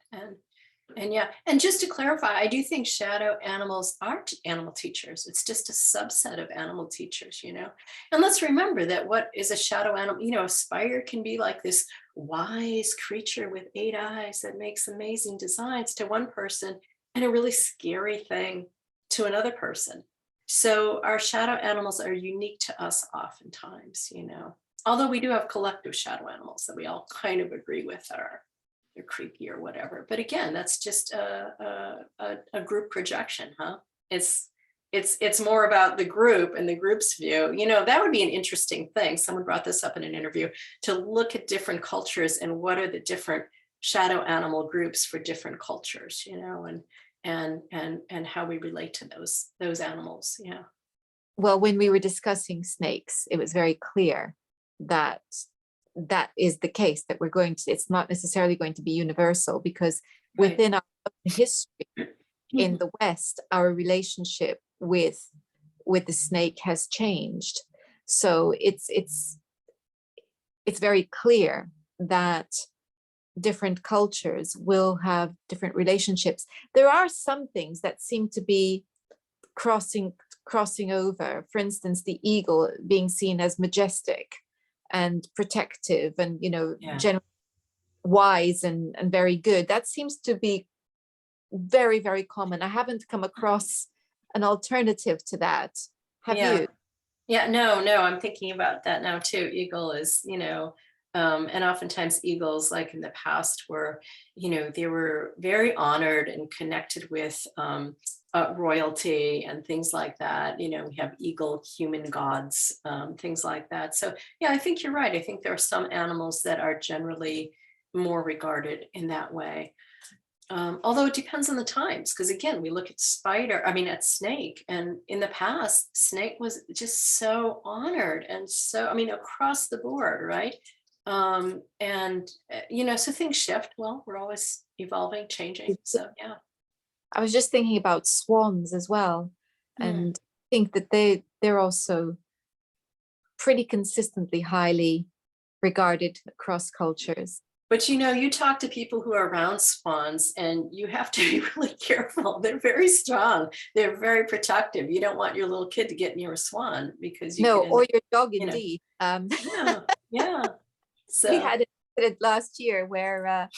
And yeah, and just to clarify, I do think shadow animals aren't animal teachers. It's just a subset of animal teachers, And let's remember that what is a shadow animal? A spider can be like this wise creature with 8 eyes that makes amazing designs to one person, and a really scary thing to another person. So our shadow animals are unique to us oftentimes, you know, although we do have collective shadow animals that we all kind of agree with that are they're creepy or whatever. But again, that's just a group projection, huh? It's it's more about the group and the group's view. You know, that would be an interesting thing. Someone brought this up in an interview, to look at different cultures and what are the different shadow animal groups for different cultures, you know, and how we relate to those animals. Yeah. Well, when we were discussing snakes, it was very clear that that is the case, that we're going to, it's not necessarily going to be universal, because Right. within our history in Mhm. the West, our relationship with the snake has changed. So it's very clear that different cultures will have different relationships. There are some things that seem to be crossing over. For instance, the eagle being seen as majestic and protective and, you know, Yeah. generally wise and very good. That seems to be very, very common. I haven't come across an alternative to that. Have Yeah. you? Yeah, no, I'm thinking about that now too. Eagle is, you know, and oftentimes eagles, like in the past, were, you know, they were very honored and connected with royalty and things like that. You know, we have eagle human gods, things like that. So, yeah, I think you're right. I think there are some animals that are generally more regarded in that way. Although it depends on the times, because again, we look at at snake, and in the past, snake was just so honored and so, I mean, across the board, right? You know, so things shift. Well, we're always evolving, changing. So yeah. I was just thinking about swans as well, Hmm. and I think that they're also pretty consistently highly regarded across cultures. But you know, you talk to people who are around swans, and you have to be really careful. They're very strong. They're very protective. You don't want your little kid to get near a swan because you could No, end or up, your dog you know, indeed. yeah, yeah. We So had an incident last year where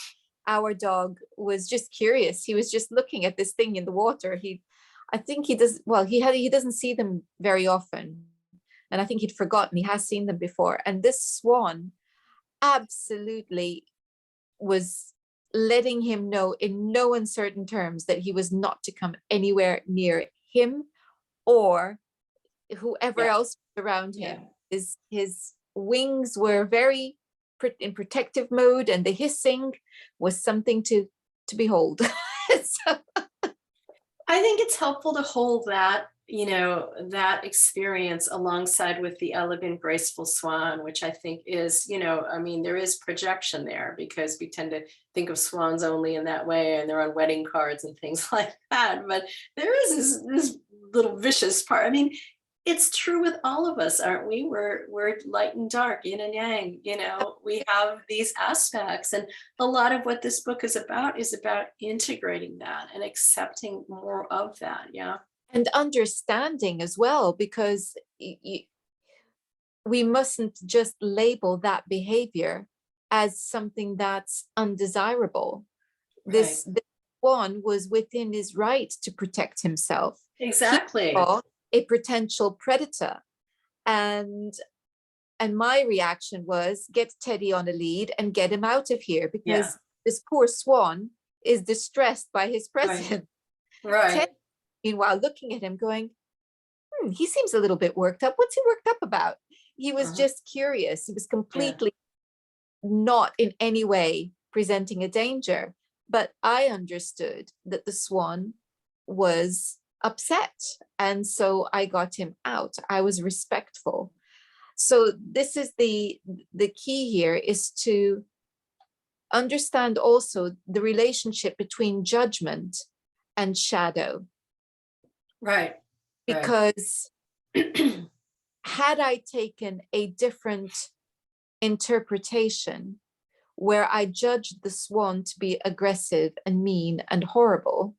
our dog was just curious. He was just looking at this thing in the water. I think he does, well, he doesn't see them very often. And I think he'd forgotten he has seen them before. And this swan absolutely was letting him know in no uncertain terms that he was not to come anywhere near him or whoever yeah, else was around yeah. him. His wings were very in protective mode, and the hissing was something to behold. So, I think it's helpful to hold that, you know, that experience alongside with the elegant, graceful swan, which I think is, you know, I mean, there is projection there because we tend to think of swans only in that way and they're on wedding cards and things like that. But there is this little vicious part. I mean, it's true with all of us, aren't we? We're light and dark, yin and yang, you know, we have these aspects. And a lot of what this book is about integrating that and accepting more of that. Yeah. and understanding as well, because we mustn't just label that behavior as something that's undesirable. Right. This one was within his right to protect himself. He Exactly. saw a potential predator, and my reaction was get Teddy on a lead and get him out of here, Yeah. because this poor swan is distressed by his Right. presence. Teddy, Right. meanwhile, looking at him going, he seems a little bit worked up. What's he worked up about? He was Uh-huh. just curious. He was Yeah. completely not in any way presenting a danger. But I understood that the swan was upset. And so I got him out. I was respectful. So this is the key here, is to understand also the relationship between judgment and shadow. Right. Right. Because had I taken a different interpretation where I judged the swan to be aggressive and mean and horrible,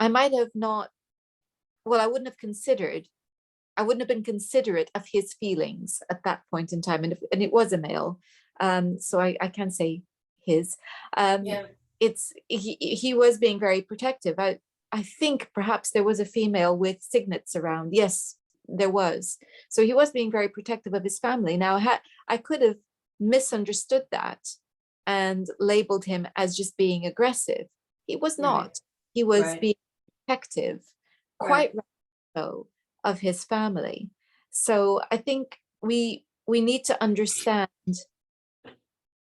I might have not, well, I wouldn't have been considerate of his feelings at that point in time. And it was a male. So I can say his. Um, Yeah. he was being very protective. I I think perhaps there was a female with signets around. Yes, there was. So he was being very protective of his family. Now, I could have misunderstood that and labeled him as just being aggressive. He was Right. not. He was Right. being protective, Right. quite so, of his family. So I think we need to understand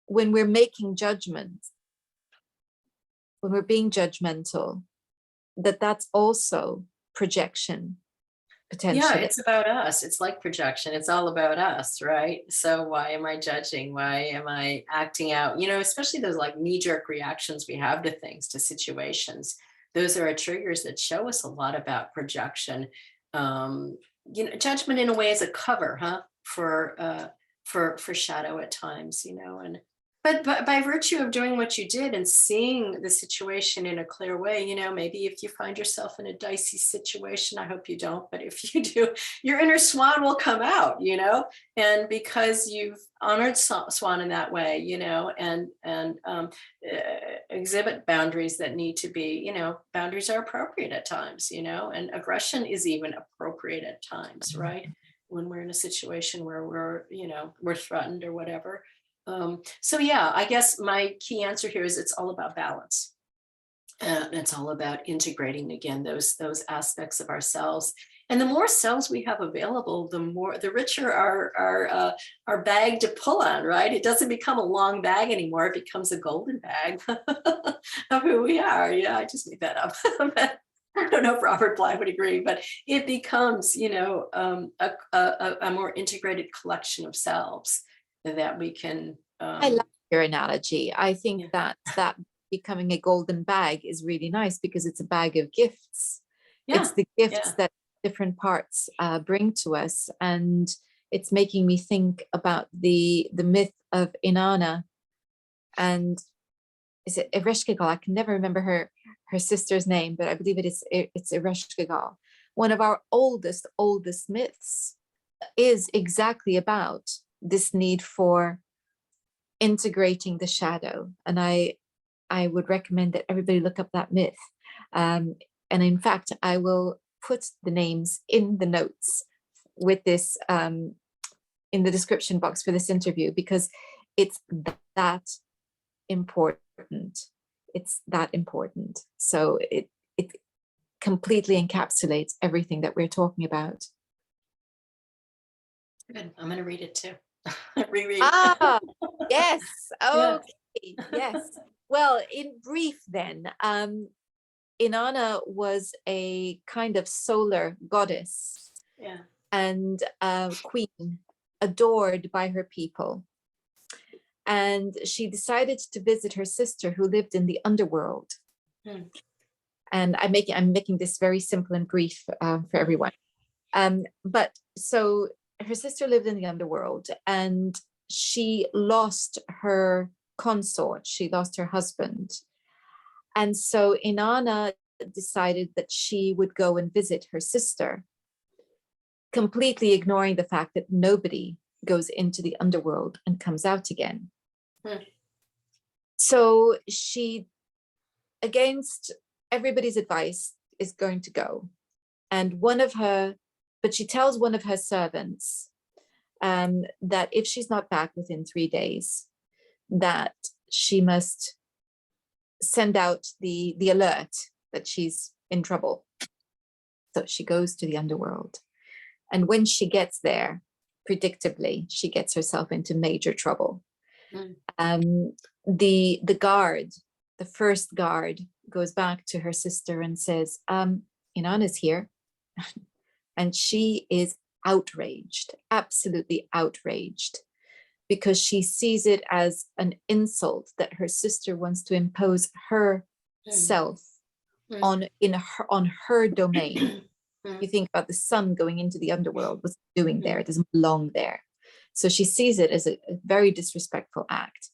when we're making judgments, when we're being judgmental, that that's also projection Yeah, potentially. it's about us. It's like projection. It's all about us, right? So why am I judging? Why am I acting out? You know, especially those like knee-jerk reactions we have to things, to situations. Those are triggers that show us a lot about projection. Um, judgment in a way is a cover, huh? For shadow at times, and but by virtue of doing what you did and seeing the situation in a clear way, maybe if you find yourself in a dicey situation, I hope you don't, but if you do, your inner swan will come out, and because you've honored swan in that way, exhibit boundaries that need to be, boundaries are appropriate at times, and aggression is even appropriate at times, right? When we're in a situation where we're threatened or whatever. So yeah, I guess my key answer here is it's all about balance. And it's all about integrating again those aspects of ourselves. And the more cells we have available, the richer our bag to pull on, right? It doesn't become a long bag anymore. It becomes a golden bag of who we are. Yeah, I just made that up. I don't know if Robert Bly would agree, but it becomes, a more integrated collection of selves that we can. I like your analogy. I think Yeah. that becoming a golden bag is really nice because it's a bag of gifts. Yeah. It's the gifts Yeah. that different parts bring to us, and it's making me think about the myth of Inanna and, is it Erishkigal? I can never remember her sister's name, but I believe it's Erishkigal. One of our oldest myths is exactly about this need for integrating the shadow, and I would recommend that everybody look up that myth. And in fact, I will put the names in the notes with this in the description box for this interview, because it's that important. It's that important. So it completely encapsulates everything that we're talking about. Good. I'm going to read it too. Reread. Ah, yes. Yeah. Okay. Yes. Well, in brief, then, Inanna was a kind of solar goddess Yeah. and queen, adored by her people. And she decided to visit her sister who lived in the underworld. Hmm. And I'm making this very simple and brief for everyone. But so her sister lived in the underworld, and she lost her consort. She lost her husband. And so Inanna decided that she would go and visit her sister, completely ignoring the fact that nobody goes into the underworld and comes out again. Hmm. So she, against everybody's advice, is going to go. And but she tells one of her servants that if she's not back within 3 days, that she must send out the alert that she's in trouble. So she goes to the underworld. And when she gets there, predictably, she gets herself into major trouble. Mm. The guard, the first guard, goes back to her sister and says, Inanna's here. And she is outraged, absolutely outraged, because she sees it as an insult that her sister wants to impose herself on her domain. You think about the sun going into the underworld, what's it doing there? It doesn't belong there. So she sees it as a very disrespectful act.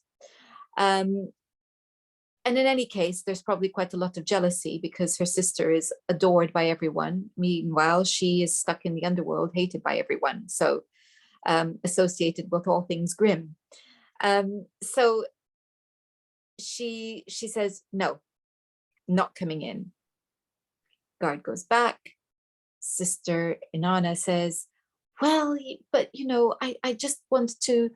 And in any case, there's probably quite a lot of jealousy because her sister is adored by everyone. Meanwhile, she is stuck in the underworld, hated by everyone. So associated with all things grim. So she says, no, not coming in. Guard goes back. Sister Innana says, well, but I just want to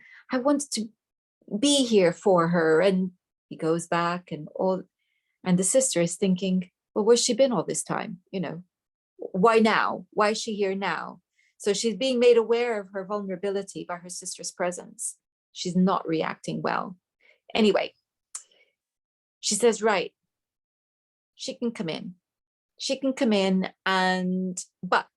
be here for her. And he goes back and the sister is thinking, well, where's she been all this time? Why now? Why is she here now? So she's being made aware of her vulnerability by her sister's presence. She's not reacting well. Anyway, she says, right, she can come in. She can come in, but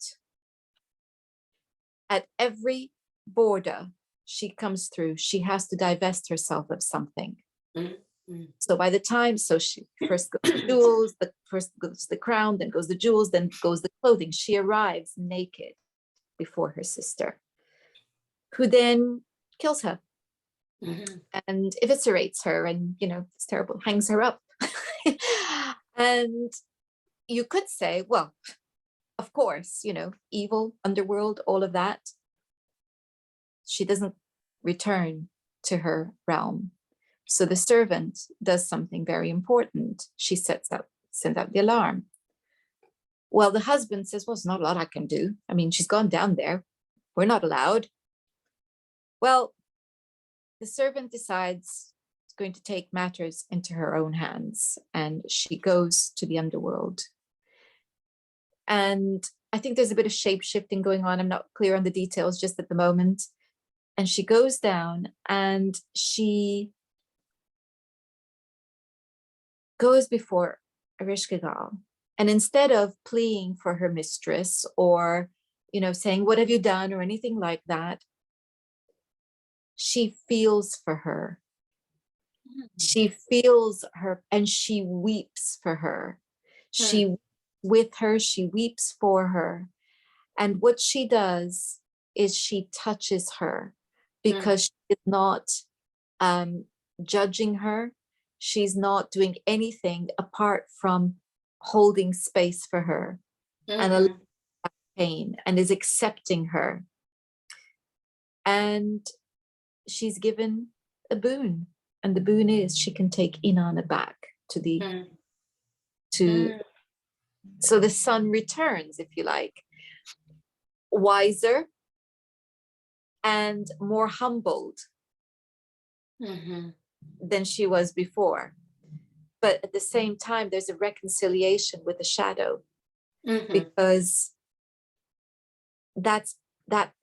at every border she comes through, she has to divest herself of something. Mm-hmm. So by the time, she first goes the jewels, first goes the crown, then goes the jewels, then goes the clothing. She arrives naked before her sister, who then kills her. Mm-hmm. And eviscerates her, and it's terrible, hangs her up. And you could say, well, of course, evil, underworld, all of that. She doesn't return to her realm. So the servant does something very important. She sends out the alarm. Well, the husband says, well, it's not a lot I can do. I mean, she's gone down there. We're not allowed. Well, the servant decides it's going to take matters into her own hands, and she goes to the underworld. And I think there's a bit of shape-shifting going on. I'm not clear on the details just at the moment. And she goes down and she goes before Erishkigal. And instead of pleading for her mistress or, saying, what have you done or anything like that, she feels for her. She feels her and she weeps for her. She weeps for her. And what she does is she touches her, because she is not judging her. She's not doing anything apart from holding space for her and allowing pain, and is accepting her. And she's given a boon. And the boon is she can take Innana back so the son returns, if you like, wiser and more humbled than she was before. But at the same time, there's a reconciliation with the shadow, because that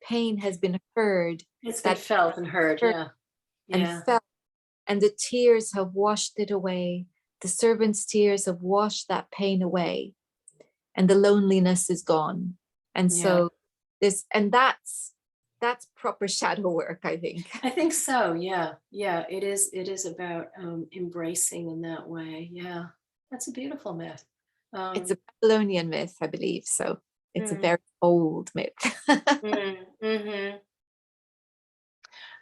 pain has been heard. It's been felt and heard, and felt, and the tears have washed it away. The servant's tears have washed that pain away, and the loneliness is gone. And so that's proper shadow work, I think. I think so. Yeah. It is about embracing in that way. Yeah. That's a beautiful myth. It's a Babylonian myth, I believe. So it's a very old myth.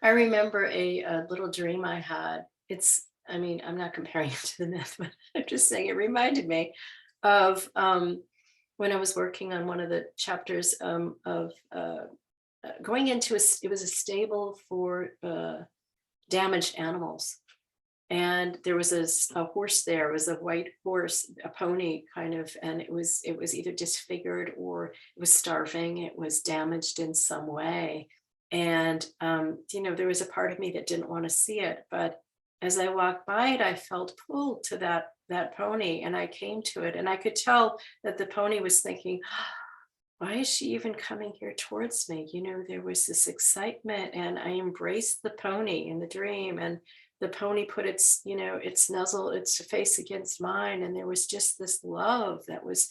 I remember a little dream I had. I'm not comparing it to the myth, but I'm just saying it reminded me of when I was working on one of the chapters of going into it was a stable for damaged animals. And there was a horse there. It was a white horse, a pony kind of, and it was either disfigured or it was starving. It was damaged in some way. And, there was a part of me that didn't want to see it. But as I walked by it, I felt pulled to that pony, and I came to it, and I could tell that the pony was thinking, why is she even coming here towards me? There was this excitement, and I embraced the pony in the dream, and the pony put its face against mine, and there was just this love that was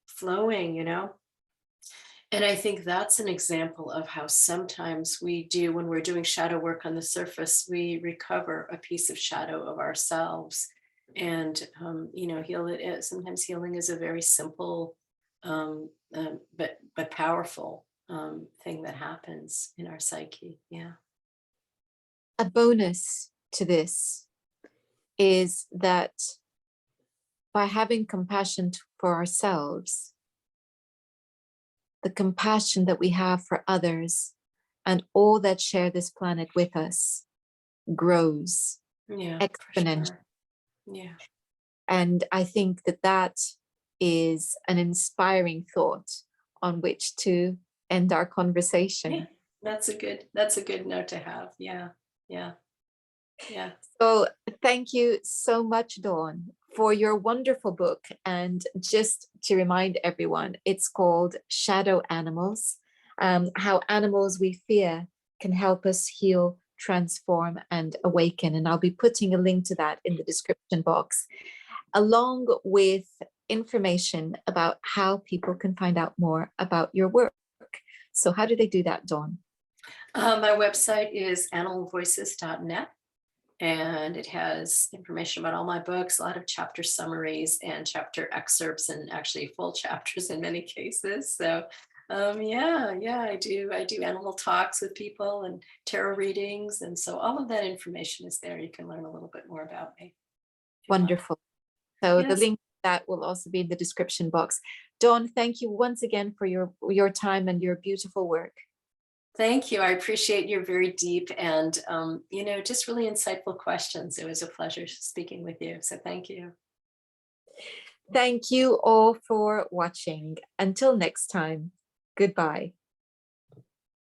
flowing, And I think that's an example of how sometimes we do, when we're doing shadow work on the surface, we recover a piece of shadow of ourselves, and heal it. Sometimes healing is a very simple but powerful thing that happens in our psyche. Yeah. A bonus to this is that by having compassion for ourselves, the compassion that we have for others and all that share this planet with us grows exponentially. Sure. Yeah. And I think that is an inspiring thought on which to end our conversation. Yeah, that's a good note to have. Yeah, yeah, yeah. So thank you so much, Dawn, for your wonderful book. And just to remind everyone, it's called Shadow Animals, How Animals We Fear Can Help Us Heal, Transform, and Awaken. And I'll be putting a link to that in the description box, along with information about how people can find out more about your work. So how do they do that, Dawn? My website is animalvoices.net, and it has information about all my books, a lot of chapter summaries and chapter excerpts, and actually full chapters in many cases. So yeah, I do animal talks with people and tarot readings, and so all of that information is there. You can learn a little bit more about me. Wonderful. So the Yes. link to that will also be in the description box. Dawn, thank you once again for your time and your beautiful work. Thank you. I appreciate your very deep and, just really insightful questions. It was a pleasure speaking with you. So thank you. Thank you all for watching. Until next time, goodbye.